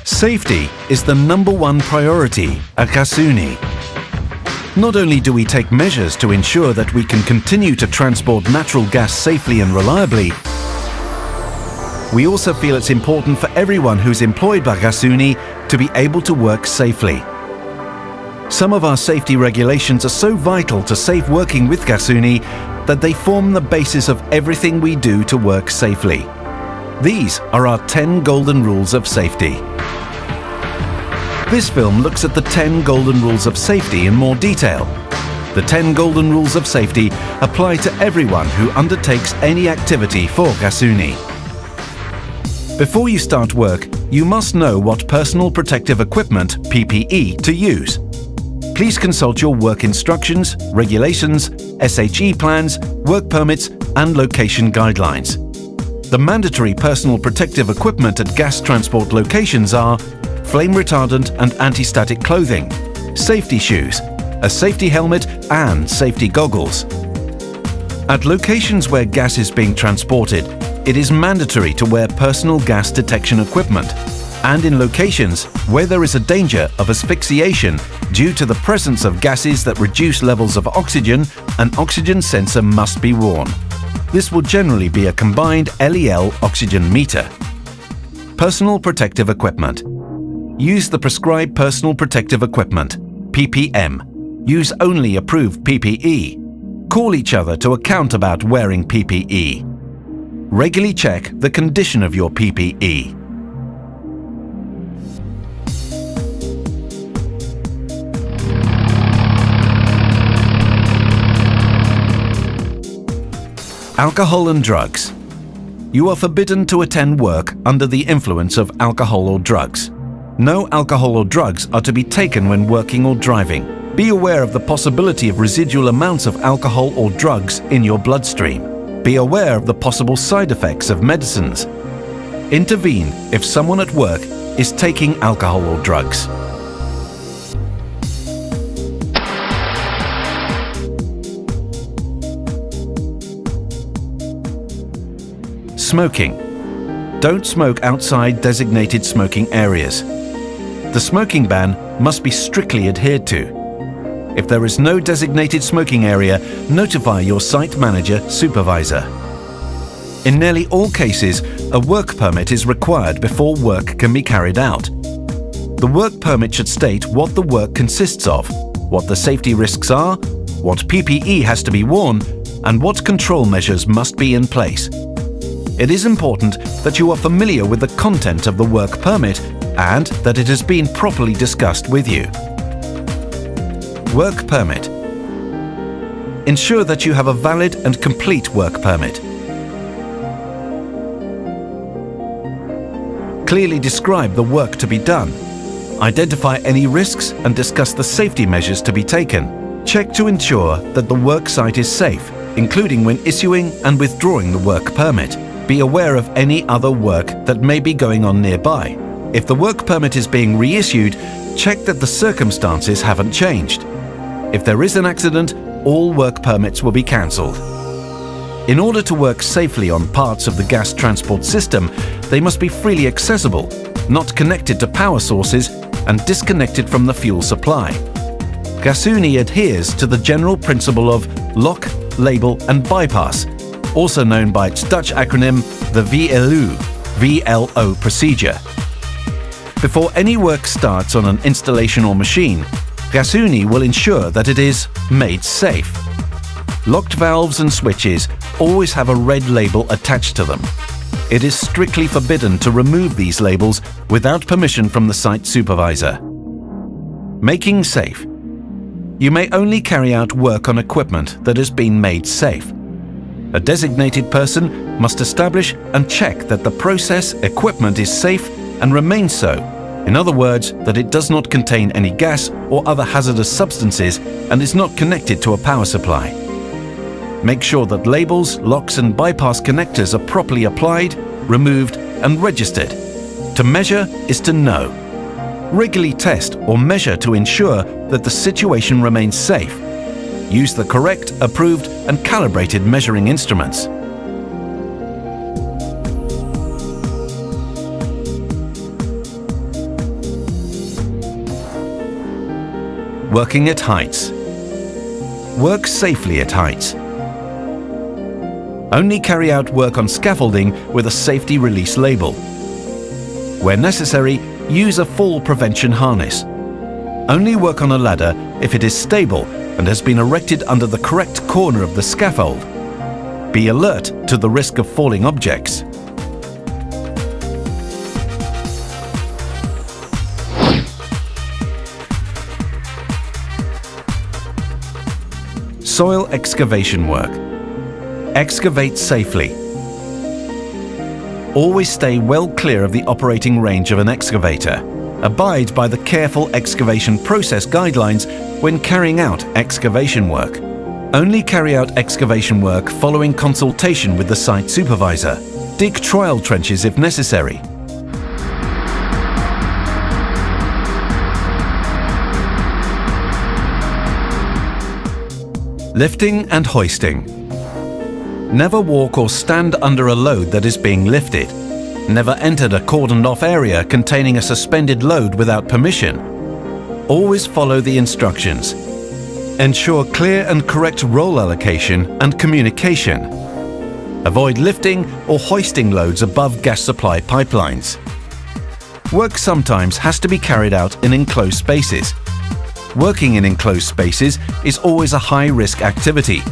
Safety is the #1 priority at Gasunie. Not only do we take measures to ensure that we can continue to transport natural gas safely and reliably, we also feel it's important for everyone who's employed by Gasunie to be able to work safely. Some of our safety regulations are so vital to safe working with Gasunie that they form the basis of everything we do to work safely. These are our 10 golden rules of safety. This film looks at the 10 golden rules of safety in more detail. The 10 golden rules of safety apply to everyone who undertakes any activity for Gasunie. Before you start work, you must know what personal protective equipment, PPE, to use. Please consult your work instructions, regulations, SHE plans, work permits and location guidelines. The mandatory personal protective equipment at gas transport locations are flame retardant and anti-static clothing, safety shoes, a safety helmet and safety goggles. At locations where gas is being transported, it is mandatory to wear personal gas detection equipment, and in locations where there is a danger of asphyxiation due to the presence of gases that reduce levels of oxygen, an oxygen sensor must be worn. This will generally be a combined LEL oxygen meter. Personal protective equipment. Use the prescribed personal protective equipment, PPM. Use only approved PPE. Call each other to account about wearing PPE. Regularly check the condition of your PPE. Alcohol and drugs. You are forbidden to attend work under the influence of alcohol or drugs. No alcohol or drugs are to be taken when working or driving. Be aware of the possibility of residual amounts of alcohol or drugs in your bloodstream. Be aware of the possible side effects of medicines. Intervene if someone at work is taking alcohol or drugs. Smoking. Don't smoke outside designated smoking areas. The smoking ban must be strictly adhered to. If there is no designated smoking area, notify your site manager supervisor. In nearly all cases, a work permit is required before work can be carried out. The work permit should state what the work consists of, what the safety risks are, what PPE has to be worn, and what control measures must be in place. It is important that you are familiar with the content of the work permit and that it has been properly discussed with you. Work permit. Ensure that you have a valid and complete work permit. Clearly describe the work to be done. Identify any risks and discuss the safety measures to be taken. Check to ensure that the work site is safe, including when issuing and withdrawing the work permit. Be aware of any other work that may be going on nearby. If the work permit is being reissued, check that the circumstances haven't changed. If there is an accident, all work permits will be cancelled. In order to work safely on parts of the gas transport system, they must be freely accessible, not connected to power sources and disconnected from the fuel supply. Gasunie adheres to the general principle of lock, label and bypass, also known by its Dutch acronym, the VLO procedure. Before any work starts on an installation or machine, Gasunie will ensure that it is made safe. Locked valves and switches always have a red label attached to them. It is strictly forbidden to remove these labels without permission from the site supervisor. Making safe. You may only carry out work on equipment that has been made safe. A designated person must establish and check that the process equipment is safe and remains so. In other words, that it does not contain any gas or other hazardous substances and is not connected to a power supply. Make sure that labels, locks and bypass connectors are properly applied, removed and registered. To measure is to know. Regularly test or measure to ensure that the situation remains safe. Use the correct, approved and calibrated measuring instruments. Working at heights. Work safely at heights. Only carry out work on scaffolding with a safety release label. Where necessary, use a fall prevention harness. Only work on a ladder if it is stable and has been erected under the correct corner of the scaffold. Be alert to the risk of falling objects. Soil excavation work. Excavate safely. Always stay well clear of the operating range of an excavator. Abide by the careful excavation process guidelines when carrying out excavation work. Only carry out excavation work following consultation with the site supervisor. Dig trial trenches if necessary. Lifting and hoisting. Never walk or stand under a load that is being lifted. Never enter a cordoned-off area containing a suspended load without permission. Always follow the instructions. Ensure clear and correct role allocation and communication. Avoid lifting or hoisting loads above gas supply pipelines. Work sometimes has to be carried out in enclosed spaces. Working in enclosed spaces is always a high-risk activity.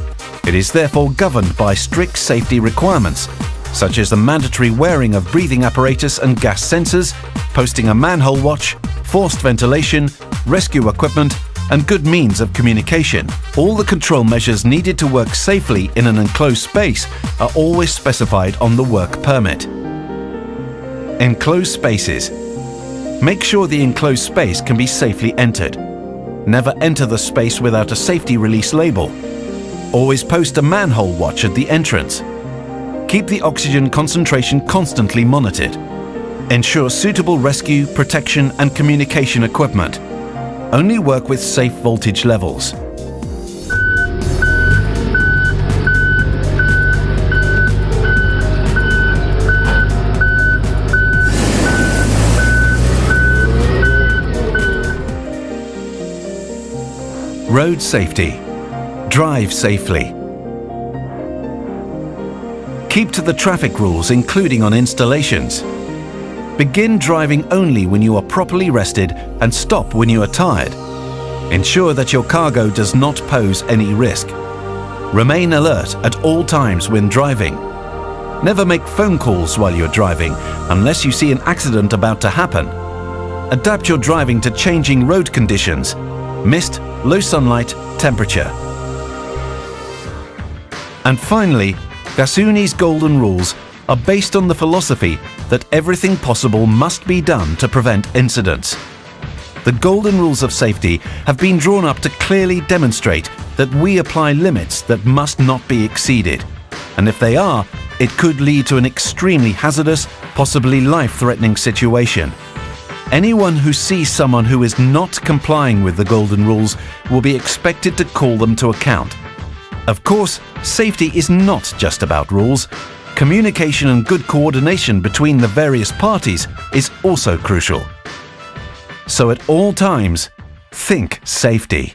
It is therefore governed by strict safety requirements, such as the mandatory wearing of breathing apparatus and gas sensors, posting a manhole watch, forced ventilation, rescue equipment, and good means of communication. All the control measures needed to work safely in an enclosed space are always specified on the work permit. Enclosed spaces. Make sure the enclosed space can be safely entered. Never enter the space without a safety release label. Always post a manhole watch at the entrance. Keep the oxygen concentration constantly monitored. Ensure suitable rescue, protection and communication equipment. Only work with safe voltage levels. Road safety. Drive safely. Keep to the traffic rules, including on installations. Begin driving only when you are properly rested and stop when you are tired. Ensure that your cargo does not pose any risk. Remain alert at all times when driving. Never make phone calls while you're driving unless you see an accident about to happen. Adapt your driving to changing road conditions, mist, low sunlight, temperature. And finally, Gasunie's golden rules are based on the philosophy that everything possible must be done to prevent incidents. The golden rules of safety have been drawn up to clearly demonstrate that we apply limits that must not be exceeded. And if they are, it could lead to an extremely hazardous, possibly life-threatening situation. Anyone who sees someone who is not complying with the golden rules will be expected to call them to account. Of course, safety is not just about rules. Communication and good coordination between the various parties is also crucial. So at all times, think safety.